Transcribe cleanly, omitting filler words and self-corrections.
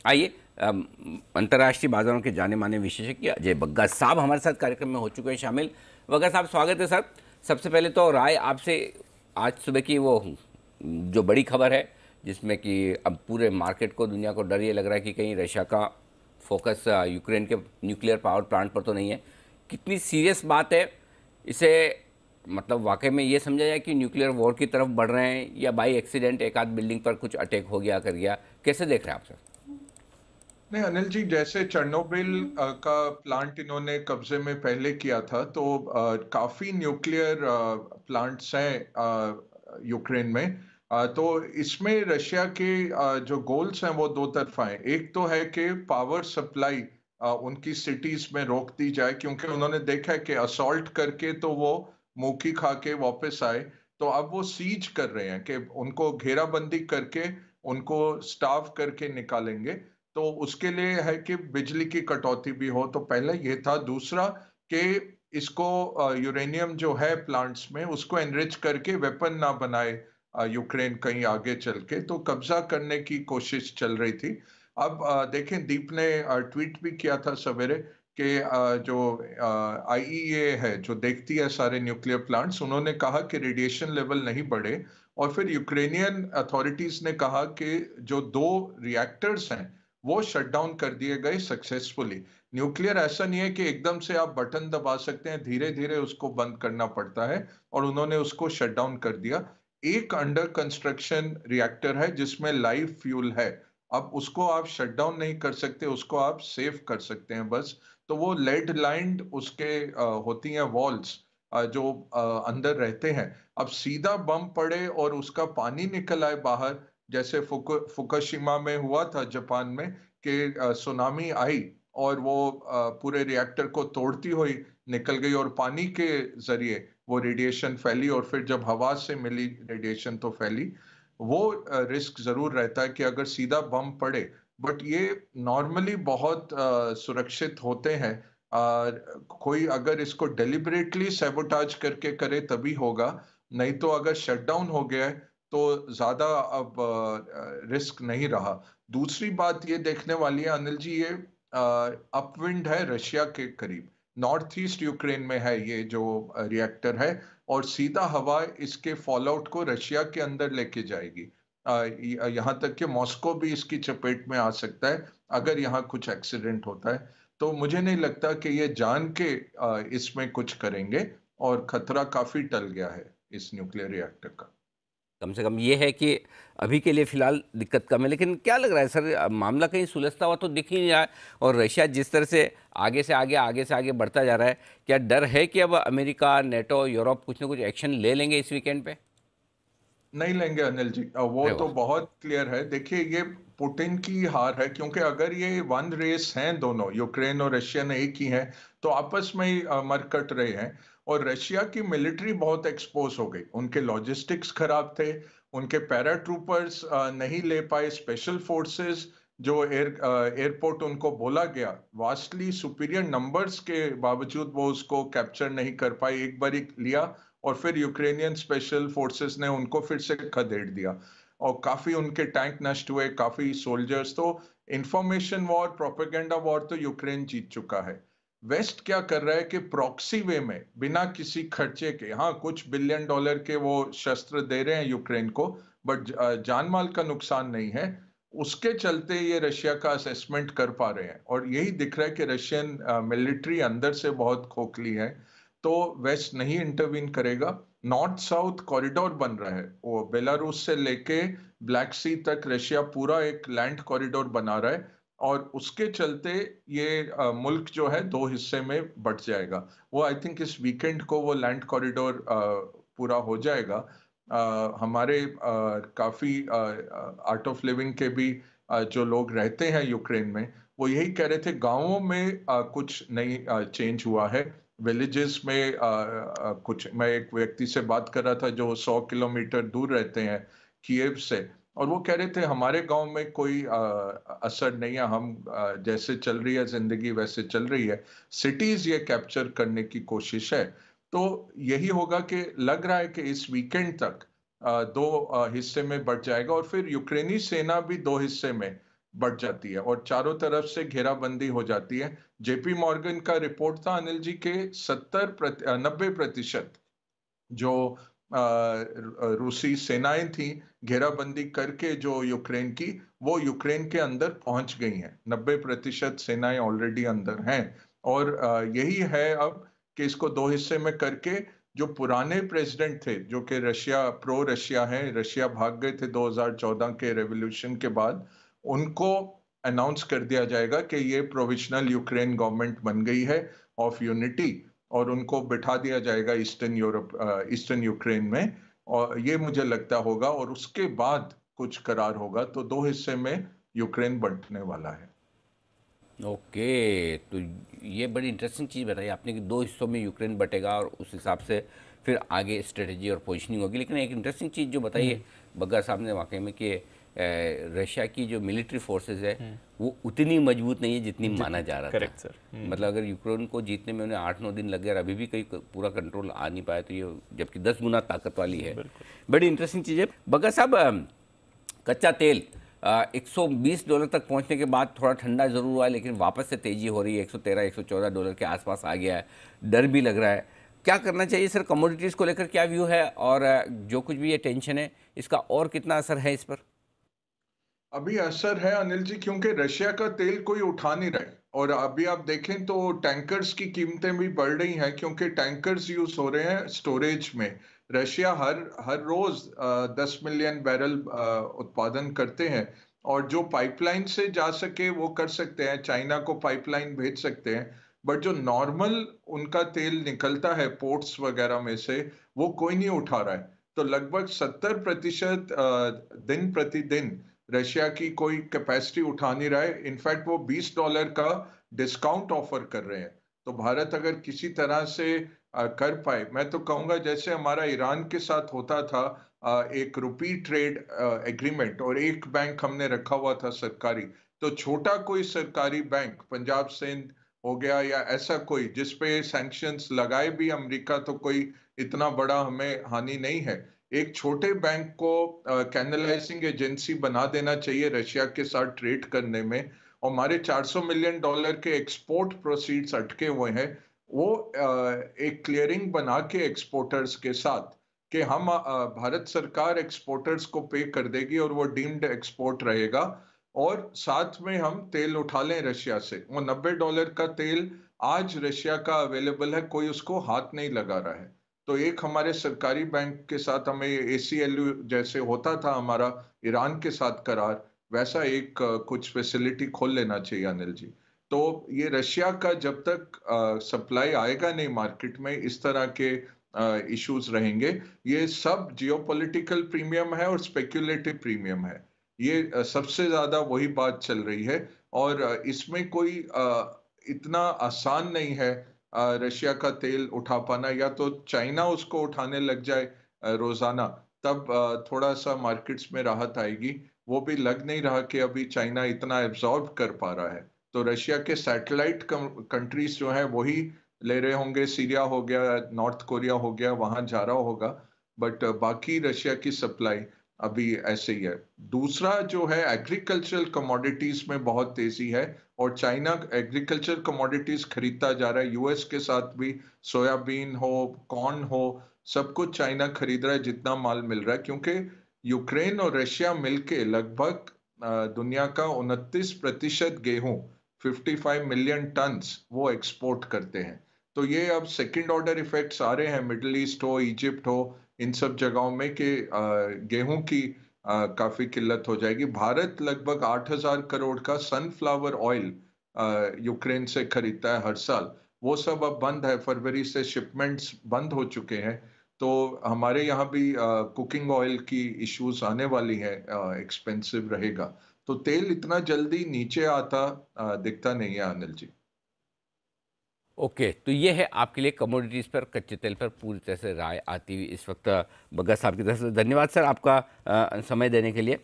आइए, अंतर्राष्ट्रीय बाजारों के जाने माने विशेषज्ञ अजय बग्गा साहब हमारे साथ कार्यक्रम में हो चुके हैं शामिल। बग्गा साहब, स्वागत है सर। सबसे पहले तो राय आपसे, आज सुबह की वो जो बड़ी खबर है जिसमें कि अब पूरे मार्केट को, दुनिया को डर ये लग रहा है कि कहीं रशिया का फोकस यूक्रेन के न्यूक्लियर पावर प्लांट पर तो नहीं है। कितनी सीरियस बात है इसे, मतलब वाकई में ये समझा जाए कि न्यूक्लियर वॉर की तरफ बढ़ रहे हैं या बाई एक्सीडेंट एक आध बिल्डिंग पर कुछ अटैक हो गया कर गया, कैसे देख रहे हैं आप सर? नहीं अनिल जी, जैसे चेर्नोबिल का प्लांट इन्होंने कब्जे में पहले किया था, तो काफी न्यूक्लियर प्लांट्स हैं यूक्रेन में। तो इसमें रशिया के जो गोल्स हैं वो दो तरफा हैं। एक तो है कि पावर सप्लाई उनकी सिटीज में रोक दी जाए, क्योंकि उन्होंने देखा है कि असॉल्ट करके तो वो मुंह खा के वापस आए। तो अब वो सीज कर रहे हैं कि उनको घेराबंदी करके उनको स्टाव करके निकालेंगे। तो उसके लिए है कि बिजली की कटौती भी हो। तो पहले ये था। दूसरा कि इसको यूरेनियम जो है प्लांट्स में उसको एनरिच करके वेपन ना बनाए यूक्रेन कहीं आगे चल के, तो कब्जा करने की कोशिश चल रही थी। अब देखें, दीप ने ट्वीट भी किया था सवेरे कि जो आईईए है जो देखती है सारे न्यूक्लियर प्लांट्स, उन्होंने कहा कि रेडिएशन लेवल नहीं बढ़े। और फिर यूक्रेनियन अथॉरिटीज ने कहा कि जो दो रिएक्टर्स हैं वो शट डाउन कर दिए गए सक्सेसफुली। न्यूक्लियर ऐसा नहीं है कि एकदम से आप बटन दबा सकते हैं, धीरे धीरे उसको बंद करना पड़ता है। और उन्होंने उसको शट डाउन कर दिया। एक अंडर कंस्ट्रक्शन रिएक्टर है जिसमें लाइव फ्यूल है। अब उसको आप शट डाउन नहीं कर सकते, उसको आप सेव कर सकते हैं बस। तो वो लेड लाइंड उसके होती हैं वॉल्स जो अंदर रहते हैं। अब सीधा बम पड़े और उसका पानी निकल आए बाहर, जैसे फुकुशिमा में हुआ था जापान में कि सुनामी आई और वो पूरे रिएक्टर को तोड़ती हुई निकल गई और पानी के जरिए वो रेडिएशन फैली, और फिर जब हवा से मिली रेडिएशन तो फैली। वो रिस्क जरूर रहता है कि अगर सीधा बम पड़े। बट ये नॉर्मली बहुत सुरक्षित होते हैं। कोई अगर इसको डेलिबरेटली सैबोटाज करके करे तभी होगा, नहीं तो अगर शटडाउन हो गया है तो ज्यादा अब रिस्क नहीं रहा। दूसरी बात ये देखने वाली है अनिल जी, ये अपविंड है रशिया के करीब, नॉर्थ ईस्ट यूक्रेन में है ये जो रिएक्टर है। और सीधा हवा इसके फॉलआउट को रशिया के अंदर लेके जाएगी। यहाँ तक कि मॉस्को भी इसकी चपेट में आ सकता है अगर यहाँ कुछ एक्सीडेंट होता है। तो मुझे नहीं लगता कि ये जान के इसमें कुछ करेंगे, और खतरा काफी टल गया है इस न्यूक्लियर रिएक्टर का। कम से कम ये है कि अभी के लिए फिलहाल दिक्कत कम है, लेकिन क्या लग रहा है सर, मामला कहीं सुलझता हुआ तो दिख ही नहीं रहा है। और रशिया जिस तरह से आगे से आगे बढ़ता जा रहा है, क्या डर है कि अब अमेरिका, नेटो, यूरोप कुछ ना कुछ एक्शन ले लेंगे इस वीकेंड पे? नहीं लेंगे अनिल जी, वो अरे तो वाह। बहुत क्लियर है। देखिए, ये पुतिन की हार है, क्योंकि अगर ये वन रेस हैं दोनों, यूक्रेन और रशिया ने एक ही हैं, तो आपस में ही मर कट रहे हैं। और रशिया की मिलिट्री बहुत एक्सपोज हो गई, उनके लॉजिस्टिक्स खराब थे, उनके पैरा ट्रूपर्स नहीं ले पाए, स्पेशल फोर्सेस जो एयरपोर्ट उनको बोला गया, वास्टली सुपीरियर नंबर्स के बावजूद वो उसको कैप्चर नहीं कर पाए। एक बार लिया और फिर यूक्रेनियन स्पेशल फोर्सेस ने उनको फिर से खदेड़ दिया, और काफी उनके टैंक नष्ट हुए, काफी सोल्जर्स। तो इंफॉर्मेशन वॉर, प्रोपेगेंडा वॉर तो यूक्रेन जीत चुका है। वेस्ट क्या कर रहा है कि प्रॉक्सी वे में बिना किसी खर्चे के, हाँ कुछ बिलियन डॉलर के वो शस्त्र दे रहे हैं यूक्रेन को, बट जान माल का नुकसान नहीं है। उसके चलते ये रशिया का असेसमेंट कर पा रहे हैं, और यही दिख रहा है कि रशियन मिलिट्री अंदर से बहुत खोखली है। तो वेस्ट नहीं इंटरवीन करेगा। नॉर्थ साउथ कॉरिडोर बन रहा है, वो बेलारूस से लेके ब्लैक सी तक रशिया पूरा एक लैंड कॉरिडोर बना रहा है। और उसके चलते ये मुल्क जो है दो हिस्से में बट जाएगा। वो आई थिंक इस वीकेंड को वो लैंड कॉरिडोर पूरा हो जाएगा। हमारे काफी आर्ट ऑफ लिविंग के भी जो लोग रहते हैं यूक्रेन में, वो यही कह रहे थे गांवों में कुछ नहीं चेंज हुआ है। विलेजेस में कुछ, मैं एक व्यक्ति से बात कर रहा था जो 100 किलोमीटर दूर रहते हैं कीव से, और वो कह रहे थे हमारे गांव में कोई असर नहीं है, हम जैसे चल रही है जिंदगी वैसे चल रही है। सिटीज ये कैप्चर करने की कोशिश है। तो यही होगा कि लग रहा है कि इस वीकेंड तक दो हिस्से में बढ़ जाएगा, और फिर यूक्रेनी सेना भी दो हिस्से में, बढ़ जाती है और चारों तरफ से घेराबंदी हो जाती है। जेपी मॉर्गन का रिपोर्ट था अनिल जी के 90% जो रूसी सेनाएं थी घेराबंदी करके जो यूक्रेन की, वो यूक्रेन के अंदर पहुंच गई हैं। 90% सेनाएं ऑलरेडी अंदर हैं और यही है अब कि इसको दो हिस्से में करके जो पुराने प्रेसिडेंट थे जो कि प्रो रशिया हैं, रशिया भाग गए थे 2014 के रेवोल्यूशन के बाद, उनको अनाउंस कर दिया जाएगा कि ये प्रोविजनल यूक्रेन गवर्नमेंट बन गई है ऑफ यूनिटी और उनको बिठा दिया जाएगा ईस्टर्न यूक्रेन में। और ये मुझे लगता होगा और उसके बाद कुछ करार होगा, तो दो हिस्से में यूक्रेन बंटने वाला है। ओके, तो ये बड़ी इंटरेस्टिंग चीज़ बताई आपने कि दो हिस्सों में यूक्रेन बटेगा और उस हिसाब से फिर आगे स्ट्रेटजी और पोजीशनिंग होगी। लेकिन एक इंटरेस्टिंग चीज़ जो बताई है बग्गा साहब ने वाकई में कि रशिया की जो मिलिट्री फोर्सेस है वो उतनी मजबूत नहीं है जितनी माना जा रहा करेक्ट था। सर। मतलब अगर यूक्रेन को जीतने में उन्हें 8-9 दिन लग गए और अभी भी कहीं पूरा कंट्रोल आ नहीं पाया, तो ये जबकि 10 गुना ताकत वाली है। बड़ी इंटरेस्टिंग चीज़ है। बग्गा साहब, कच्चा तेल $120 तक पहुंचने के बाद थोड़ा ठंडा ज़रूर हुआ है, लेकिन वापस से तेज़ी हो रही है, $113-114 के आसपास आ गया है। डर भी लग रहा है। क्या करना चाहिए सर? कमोडिटीज़ को लेकर क्या व्यू है और जो कुछ भी ये टेंशन है इसका और कितना असर है इस पर? अभी असर है अनिल जी, क्योंकि रशिया का तेल कोई उठा नहीं रहा है और अभी आप देखें तो टैंकर्स की कीमतें भी बढ़ रही हैं क्योंकि टैंकर्स यूज हो रहे हैं स्टोरेज में। रशिया हर हर रोज 10 मिलियन बैरल उत्पादन करते हैं और जो पाइपलाइन से जा सके वो कर सकते हैं, चाइना को पाइपलाइन भेज सकते हैं, बट जो नॉर्मल उनका तेल निकलता है पोर्ट्स वगैरह में से वो कोई नहीं उठा रहा है। तो लगभग 70% दिन प्रतिदिन रशिया की कोई कैपेसिटी उठा नहीं रहा है। इनफैक्ट वो $20 का डिस्काउंट ऑफर कर रहे हैं। तो भारत अगर किसी तरह से कर पाए, मैं तो कहूंगा जैसे हमारा ईरान के साथ होता था, एक रुपी ट्रेड एग्रीमेंट और एक बैंक हमने रखा हुआ था सरकारी, तो छोटा कोई सरकारी बैंक पंजाब सिंध हो गया या ऐसा कोई जिसपे सैंक्शंस लगाए भी अमेरिका, तो कोई इतना बड़ा हमें हानि नहीं है। एक छोटे बैंक को कैनलाइजिंग एजेंसी बना देना चाहिए रशिया के साथ ट्रेड करने में। और हमारे $400 मिलियन के एक्सपोर्ट प्रोसीड्स अटके हुए हैं, वो एक क्लियरिंग बना के एक्सपोर्टर्स के साथ कि हम भारत सरकार एक्सपोर्टर्स को पे कर देगी और वो डीम्ड एक्सपोर्ट रहेगा और साथ में हम तेल उठा लें रशिया से। वो $90 का तेल आज रशिया का अवेलेबल है, कोई उसको हाथ नहीं लगा रहा है। तो एक हमारे सरकारी बैंक के साथ हमें ACLU जैसे होता था हमारा ईरान के साथ करार, वैसा एक कुछ फैसिलिटी खोल लेना चाहिए अनिल जी। तो ये रशिया का जब तक सप्लाई आएगा नहीं मार्केट में, इस तरह के इश्यूज रहेंगे। ये सब जियोपॉलिटिकल प्रीमियम है और स्पेक्युलेटिव प्रीमियम है। ये सबसे ज्यादा वही बात चल रही है और इसमें कोई इतना आसान नहीं है रशिया का तेल उठा पाना। या तो चाइना उसको उठाने लग जाए रोजाना, तब थोड़ा सा मार्केट्स में राहत आएगी। वो भी लग नहीं रहा कि अभी चाइना इतना एब्जॉर्ब कर पा रहा है। तो रशिया के सैटेलाइट कंट्रीज जो है वही ले रहे होंगे, सीरिया हो गया, नॉर्थ कोरिया हो गया, वहां जा रहा होगा, बट बाकी रशिया की सप्लाई अभी ऐसे ही है। दूसरा जो है एग्रीकल्चरल कमोडिटीज में बहुत तेजी है और चाइना एग्रीकल्चर कमोडिटीज खरीदता जा रहा है। यूएस के साथ भी सोयाबीन हो, कॉर्न हो, सब कुछ चाइना खरीद रहा है जितना माल मिल रहा है, क्योंकि यूक्रेन और रशिया मिलके लगभग दुनिया का 29% गेहूं, 55 मिलियन टन्स वो एक्सपोर्ट करते हैं। तो ये अब सेकंड ऑर्डर इफेक्ट्स आ रहे हैं, मिडिल ईस्ट हो, इजिप्ट हो, इन सब जगहों में कि गेहूं की काफी किल्लत हो जाएगी। भारत लगभग 8,000 करोड़ का सनफ्लावर ऑयल यूक्रेन से खरीदता है हर साल। वो सब अब बंद है, फरवरी से शिपमेंट्स बंद हो चुके हैं। तो हमारे यहाँ भी कुकिंग ऑयल की इश्यूज आने वाली है, एक्सपेंसिव रहेगा। तो तेल इतना जल्दी नीचे आता दिखता नहीं है अनिल जी। ओके, तो ये है आपके लिए कमोडिटीज़ पर, कच्चे तेल पर पूरी तरह से राय आती हुई इस वक्त बग्गा साहब की तरफ से। धन्यवाद सर आपका समय देने के लिए।